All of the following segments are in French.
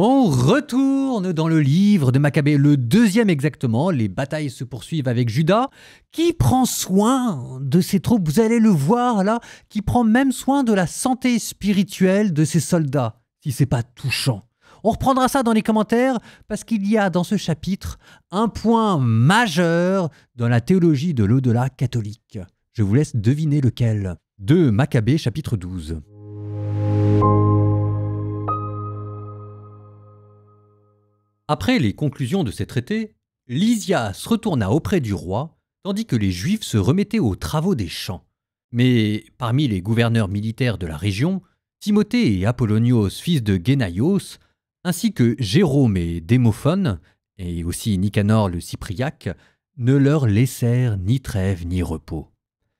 On retourne dans le livre de Maccabée, le deuxième exactement. Les batailles se poursuivent avec Juda, qui prend soin de ses troupes. Vous allez le voir là, qui prend même soin de la santé spirituelle de ses soldats, si c'est pas touchant. On reprendra ça dans les commentaires parce qu'il y a dans ce chapitre un point majeur dans la théologie de l'au-delà catholique. Je vous laisse deviner lequel. De Maccabée, chapitre 12. Après les conclusions de ces traités, Lysias retourna auprès du roi, tandis que les Juifs se remettaient aux travaux des champs. Mais parmi les gouverneurs militaires de la région, Timothée et Apollonios, fils de Génaïos, ainsi que Jérôme et Démophone, et aussi Nicanor le Cypriaque, ne leur laissèrent ni trêve ni repos.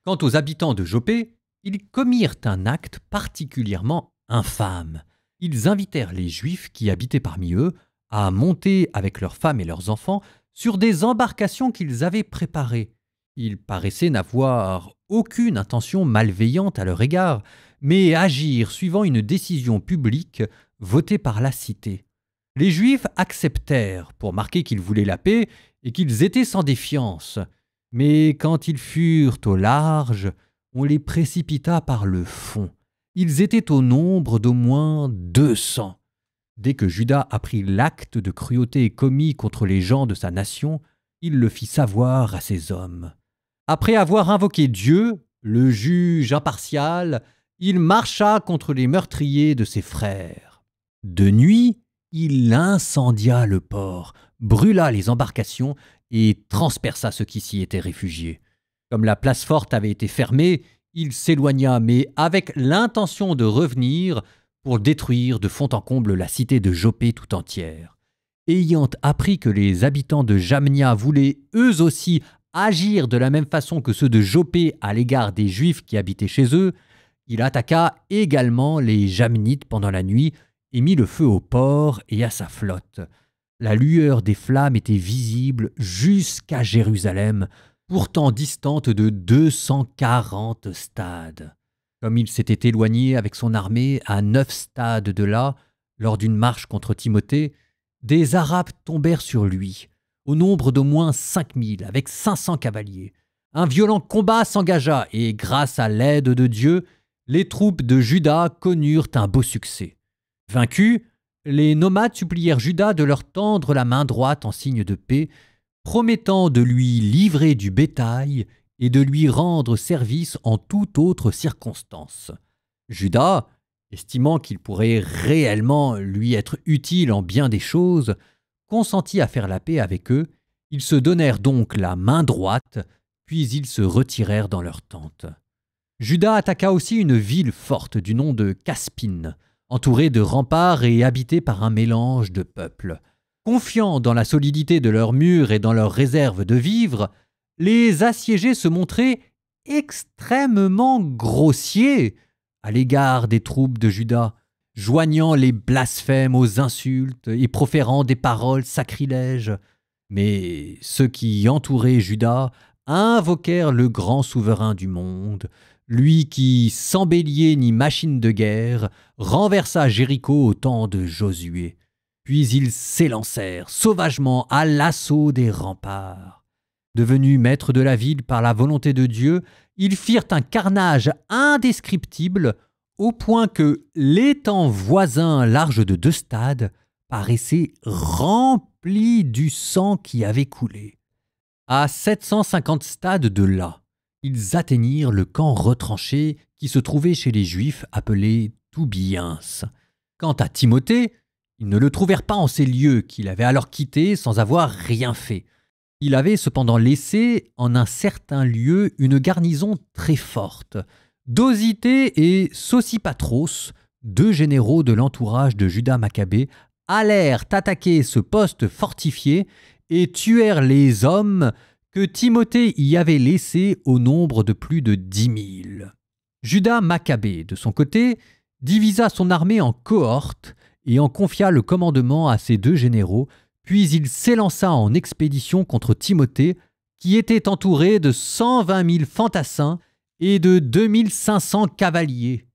Quant aux habitants de Jopé, ils commirent un acte particulièrement infâme. Ils invitèrent les Juifs qui habitaient parmi eux à monter avec leurs femmes et leurs enfants sur des embarcations qu'ils avaient préparées. Ils paraissaient n'avoir aucune intention malveillante à leur égard, mais agir suivant une décision publique votée par la cité. Les Juifs acceptèrent pour marquer qu'ils voulaient la paix et qu'ils étaient sans défiance. Mais quand ils furent au large, on les précipita par le fond. Ils étaient au nombre d'au moins 200. Dès que Juda apprit l'acte de cruauté commis contre les gens de sa nation, il le fit savoir à ses hommes. Après avoir invoqué Dieu, le juge impartial, il marcha contre les meurtriers de ses frères. De nuit, il incendia le port, brûla les embarcations et transperça ceux qui s'y étaient réfugiés. Comme la place forte avait été fermée, il s'éloigna, mais avec l'intention de revenir pour détruire de fond en comble la cité de Jopé tout entière. Ayant appris que les habitants de Jamnia voulaient eux aussi agir de la même façon que ceux de Jopé à l'égard des Juifs qui habitaient chez eux, il attaqua également les Jamnites pendant la nuit et mit le feu au port et à sa flotte. La lueur des flammes était visible jusqu'à Jérusalem, pourtant distante de 240 stades. Comme il s'était éloigné avec son armée à 9 stades de là, lors d'une marche contre Timothée, des Arabes tombèrent sur lui, au nombre d'au moins 5000, avec 500 cavaliers. Un violent combat s'engagea et, grâce à l'aide de Dieu, les troupes de Juda connurent un beau succès. Vaincus, les nomades supplièrent Juda de leur tendre la main droite en signe de paix, promettant de lui livrer du bétail et de lui rendre service en toute autre circonstance. Juda, estimant qu'il pourrait réellement lui être utile en bien des choses, consentit à faire la paix avec eux. Ils se donnèrent donc la main droite, puis ils se retirèrent dans leur tente. Juda attaqua aussi une ville forte du nom de Caspine, entourée de remparts et habitée par un mélange de peuples. Confiants dans la solidité de leurs murs et dans leurs réserves de vivres, les assiégés se montraient extrêmement grossiers à l'égard des troupes de Juda, joignant les blasphèmes aux insultes et proférant des paroles sacrilèges. Mais ceux qui entouraient Juda invoquèrent le grand souverain du monde, lui qui, sans bélier ni machine de guerre, renversa Jéricho au temps de Josué. Puis ils s'élancèrent sauvagement à l'assaut des remparts. Devenus maîtres de la ville par la volonté de Dieu, ils firent un carnage indescriptible au point que l'étang voisin large de 2 stades paraissait rempli du sang qui avait coulé. À 750 stades de là, ils atteignirent le camp retranché qui se trouvait chez les Juifs appelé Toubiens. Quant à Timothée, ils ne le trouvèrent pas en ces lieux qu'il avait alors quittés sans avoir rien fait. Il avait cependant laissé en un certain lieu une garnison très forte. Dosithée et Sosipatros, 2 généraux de l'entourage de Juda Maccabée, allèrent attaquer ce poste fortifié et tuèrent les hommes que Timothée y avait laissés au nombre de plus de 10 000. Juda Maccabée, de son côté, divisa son armée en cohortes et en confia le commandement à ses 2 généraux, puis il s'élança en expédition contre Timothée, qui était entouré de 120 000 fantassins et de 2 500 cavaliers.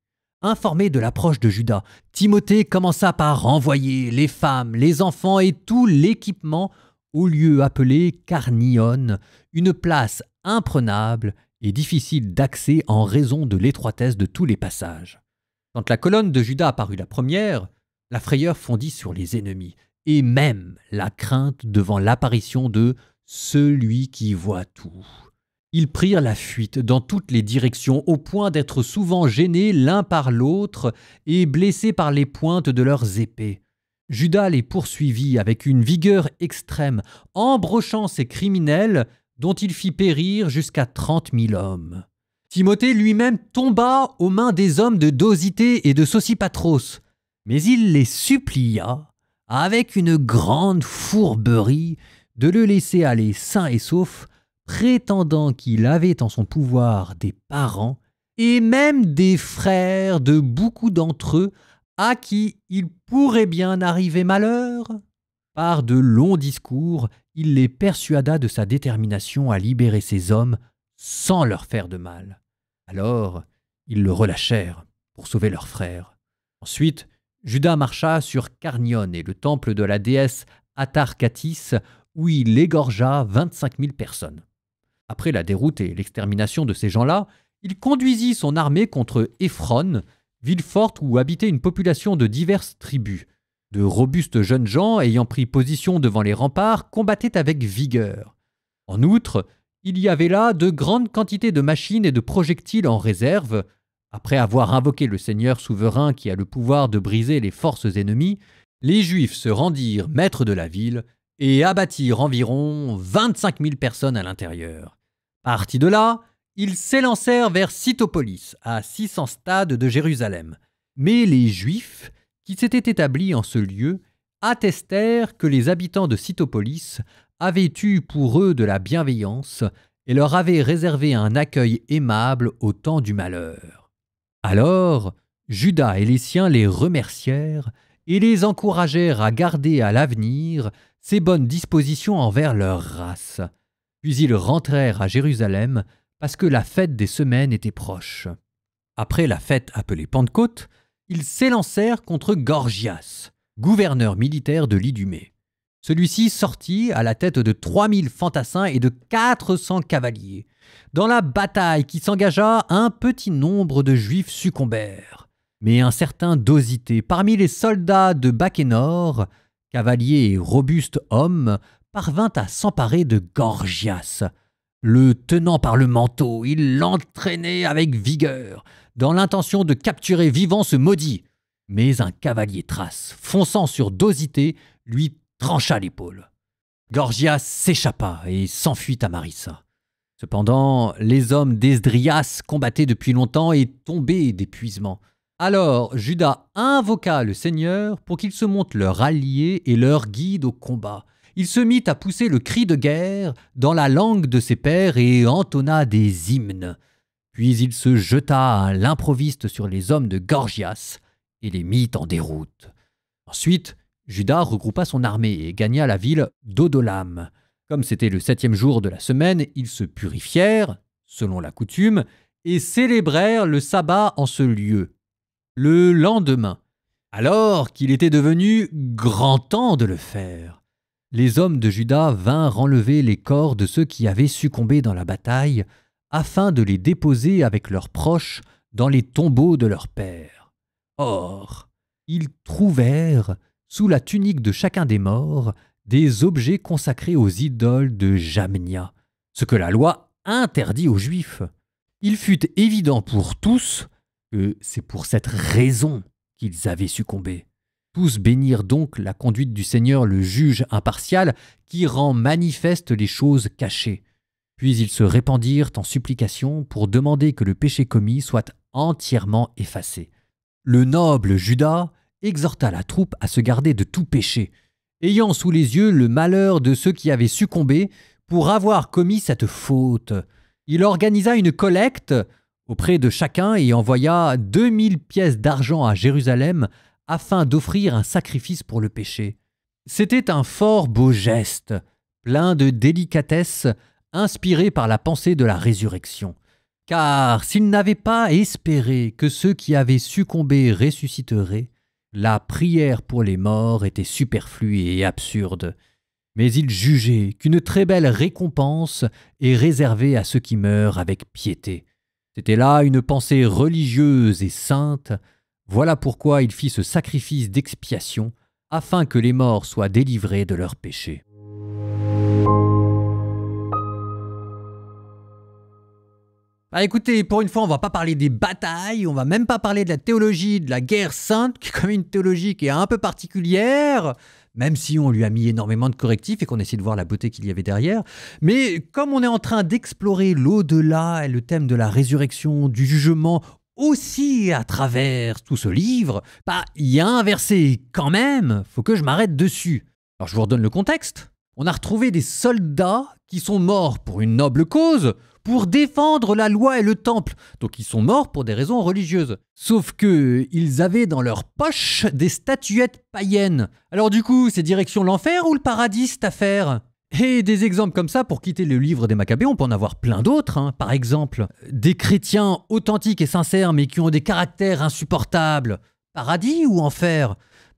Informé de l'approche de Judas, Timothée commença par envoyer les femmes, les enfants et tout l'équipement au lieu appelé Carnion, une place imprenable et difficile d'accès en raison de l'étroitesse de tous les passages. Quand la colonne de Judas apparut la première, la frayeur fondit sur les ennemis, et même la crainte devant l'apparition de celui qui voit tout. Ils prirent la fuite dans toutes les directions au point d'être souvent gênés l'un par l'autre et blessés par les pointes de leurs épées. Judas les poursuivit avec une vigueur extrême, embrochant ces criminels dont il fit périr jusqu'à 30 000 hommes. Timothée lui-même tomba aux mains des hommes de Dosithée et de Sosipatros, mais il les supplia, avec une grande fourberie, de le laisser aller sain et sauf, prétendant qu'il avait en son pouvoir des parents et même des frères de beaucoup d'entre eux à qui il pourrait bien arriver malheur. Par de longs discours, il les persuada de sa détermination à libérer ces hommes sans leur faire de mal. Alors, ils le relâchèrent pour sauver leurs frères. Ensuite, Judas marcha sur Carnion et le temple de la déesse Atarkatis, où il égorgea 25 000 personnes. Après la déroute et l'extermination de ces gens-là, il conduisit son armée contre Éphron, ville forte où habitait une population de diverses tribus. De robustes jeunes gens ayant pris position devant les remparts combattaient avec vigueur. En outre, il y avait là de grandes quantités de machines et de projectiles en réserve. Après avoir invoqué le Seigneur souverain qui a le pouvoir de briser les forces ennemies, les Juifs se rendirent maîtres de la ville et abattirent environ 25 000 personnes à l'intérieur. Partis de là, ils s'élancèrent vers Scythopolis, à 600 stades de Jérusalem. Mais les Juifs, qui s'étaient établis en ce lieu, attestèrent que les habitants de Scythopolis avaient eu pour eux de la bienveillance et leur avaient réservé un accueil aimable au temps du malheur. Alors, Judas et les siens les remercièrent et les encouragèrent à garder à l'avenir ces bonnes dispositions envers leur race. Puis ils rentrèrent à Jérusalem parce que la fête des semaines était proche. Après la fête appelée Pentecôte, ils s'élancèrent contre Gorgias, gouverneur militaire de l'Idumée. Celui-ci sortit à la tête de 3000 fantassins et de 400 cavaliers. Dans la bataille qui s'engagea, un petit nombre de Juifs succombèrent. Mais un certain Dosithée, parmi les soldats de Bakénor, cavalier et robuste homme, parvint à s'emparer de Gorgias. Le tenant par le manteau, il l'entraînait avec vigueur, dans l'intention de capturer vivant ce maudit. Mais un cavalier thrace, fonçant sur Dosithée, lui trancha l'épaule. Gorgias s'échappa et s'enfuit à Marissa. Cependant, les hommes d'Esdrias combattaient depuis longtemps et tombaient d'épuisement. Alors Judas invoqua le Seigneur pour qu'il se montre leur allié et leur guide au combat. Il se mit à pousser le cri de guerre dans la langue de ses pères et entonna des hymnes. Puis il se jeta à l'improviste sur les hommes de Gorgias et les mit en déroute. Ensuite, Judas regroupa son armée et gagna la ville d'Odolam. Comme c'était le 7e jour de la semaine, ils se purifièrent, selon la coutume, et célébrèrent le sabbat en ce lieu. Le lendemain, alors qu'il était devenu grand temps de le faire, les hommes de Juda vinrent enlever les corps de ceux qui avaient succombé dans la bataille, afin de les déposer avec leurs proches dans les tombeaux de leurs pères. Or, ils trouvèrent, sous la tunique de chacun des morts, des objets consacrés aux idoles de Jamnia, ce que la loi interdit aux Juifs. Il fut évident pour tous que c'est pour cette raison qu'ils avaient succombé. Tous bénirent donc la conduite du Seigneur le juge impartial qui rend manifestes les choses cachées. Puis ils se répandirent en supplications pour demander que le péché commis soit entièrement effacé. Le noble Judas exhorta la troupe à se garder de tout péché, ayant sous les yeux le malheur de ceux qui avaient succombé pour avoir commis cette faute. Il organisa une collecte auprès de chacun et envoya 2000 pièces d'argent à Jérusalem afin d'offrir un sacrifice pour le péché. C'était un fort beau geste, plein de délicatesse, inspiré par la pensée de la résurrection. Car s'ils n'avaient pas espéré que ceux qui avaient succombé ressusciteraient, la prière pour les morts était superflue et absurde. Mais ils jugeaient qu'une très belle récompense est réservée à ceux qui meurent avec piété. C'était là une pensée religieuse et sainte. Voilà pourquoi il fit ce sacrifice d'expiation, afin que les morts soient délivrés de leurs péchés. Écoutez, pour une fois, on va pas parler des batailles, on va même pas parler de la théologie de la guerre sainte, qui est quand même une théologie qui est un peu particulière, même si on lui a mis énormément de correctifs et qu'on essaie de voir la beauté qu'il y avait derrière. Mais comme on est en train d'explorer l'au-delà et le thème de la résurrection, du jugement, aussi à travers tout ce livre, il y a un verset quand même, faut que je m'arrête dessus. Alors je vous redonne le contexte. On a retrouvé des soldats qui sont morts pour une noble cause, pour défendre la loi et le temple. Donc ils sont morts pour des raisons religieuses. Sauf que ils avaient dans leur poche des statuettes païennes. Alors du coup, c'est direction l'enfer ou le paradis cette affaire ? Et des exemples comme ça, pour quitter le livre des Maccabées, on peut en avoir plein d'autres. Par exemple, des chrétiens authentiques et sincères, mais qui ont des caractères insupportables. Paradis ou enfer ?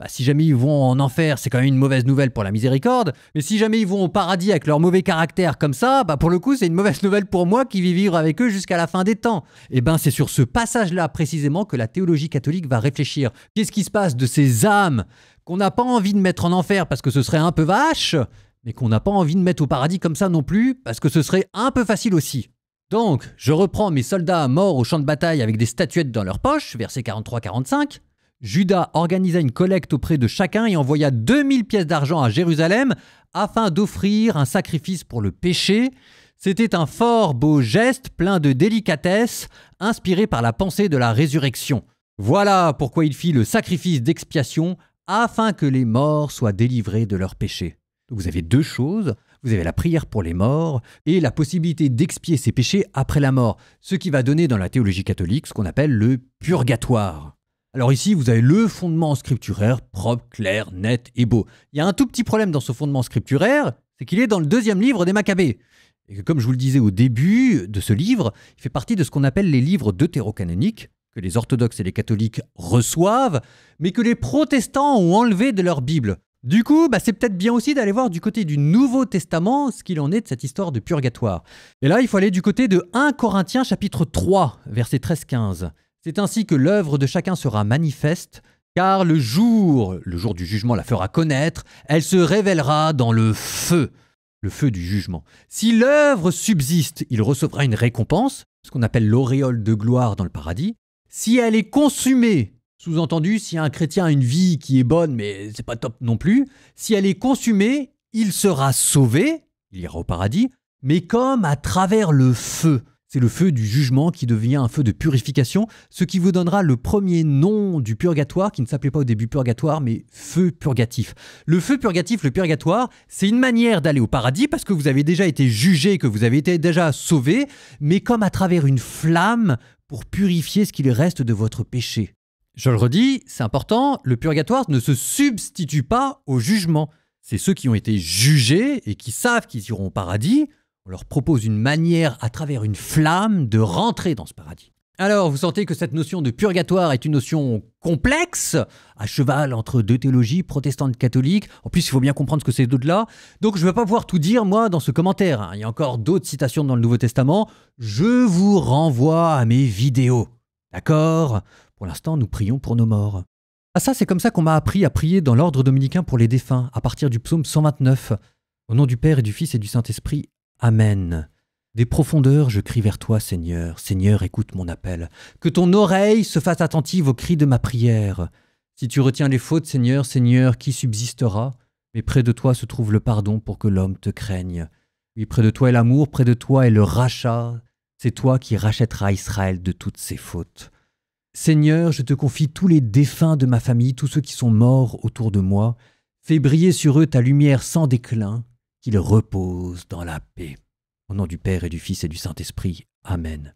Si jamais ils vont en enfer, c'est quand même une mauvaise nouvelle pour la miséricorde. Mais si jamais ils vont au paradis avec leur mauvais caractère comme ça, pour le coup, c'est une mauvaise nouvelle pour moi qui vais vivre avec eux jusqu'à la fin des temps. Et c'est sur ce passage-là précisément que la théologie catholique va réfléchir. Qu'est-ce qui se passe de ces âmes qu'on n'a pas envie de mettre en enfer parce que ce serait un peu vache, mais qu'on n'a pas envie de mettre au paradis comme ça non plus parce que ce serait un peu facile aussi. Donc, je reprends mes soldats morts au champ de bataille avec des statuettes dans leur poche, versets 43-45. Judas organisa une collecte auprès de chacun et envoya 2000 pièces d'argent à Jérusalem afin d'offrir un sacrifice pour le péché. C'était un fort beau geste plein de délicatesse, inspiré par la pensée de la résurrection. Voilà pourquoi il fit le sacrifice d'expiation afin que les morts soient délivrés de leurs péchés. Donc vous avez deux choses, vous avez la prière pour les morts et la possibilité d'expier ses péchés après la mort, ce qui va donner dans la théologie catholique ce qu'on appelle le purgatoire. Alors ici, vous avez le fondement scripturaire propre, clair, net et beau. Il y a un tout petit problème dans ce fondement scripturaire, c'est qu'il est dans le deuxième livre des Maccabées. Et que comme je vous le disais au début de ce livre, il fait partie de ce qu'on appelle les livres deutérocanoniques, que les orthodoxes et les catholiques reçoivent, mais que les protestants ont enlevé de leur Bible. Du coup, c'est peut-être bien aussi d'aller voir du côté du Nouveau Testament ce qu'il en est de cette histoire de purgatoire. Et là, il faut aller du côté de 1 Corinthiens chapitre 3, versets 13-15. C'est ainsi que l'œuvre de chacun sera manifeste, car le jour du jugement la fera connaître, elle se révélera dans le feu du jugement. Si l'œuvre subsiste, il recevra une récompense, ce qu'on appelle l'auréole de gloire dans le paradis. Si elle est consumée, sous-entendu, si un chrétien a une vie qui est bonne, mais c'est pas top non plus, si elle est consumée, il sera sauvé, il ira au paradis, mais comme à travers le feu. C'est le feu du jugement qui devient un feu de purification, ce qui vous donnera le premier nom du purgatoire, qui ne s'appelait pas au début purgatoire, mais feu purgatif. Le feu purgatif, le purgatoire, c'est une manière d'aller au paradis parce que vous avez déjà été jugé, que vous avez été déjà sauvé, mais comme à travers une flamme pour purifier ce qu'il reste de votre péché. Je le redis, c'est important, le purgatoire ne se substitue pas au jugement. C'est ceux qui ont été jugés et qui savent qu'ils iront au paradis. On leur propose une manière, à travers une flamme, de rentrer dans ce paradis. Alors, vous sentez que cette notion de purgatoire est une notion complexe, à cheval entre deux théologies, protestantes catholiques. En plus, il faut bien comprendre ce que c'est d'au-delà. Donc, je ne vais pas pouvoir tout dire, moi, dans ce commentaire. Il y a encore d'autres citations dans le Nouveau Testament. Je vous renvoie à mes vidéos. D'accord ? Pour l'instant, nous prions pour nos morts. Ça, c'est comme ça qu'on m'a appris à prier dans l'ordre dominicain pour les défunts, à partir du psaume 129. Au nom du Père et du Fils et du Saint-Esprit. Amen. Des profondeurs, je crie vers toi, Seigneur. Seigneur, écoute mon appel. Que ton oreille se fasse attentive aux cris de ma prière. Si tu retiens les fautes, Seigneur, Seigneur, qui subsistera ? Mais près de toi se trouve le pardon pour que l'homme te craigne. Oui, près de toi est l'amour, près de toi est le rachat. C'est toi qui rachèteras Israël de toutes ses fautes. Seigneur, je te confie tous les défunts de ma famille, tous ceux qui sont morts autour de moi. Fais briller sur eux ta lumière sans déclin. Qu'il repose dans la paix. Au nom du Père et du Fils et du Saint-Esprit. Amen.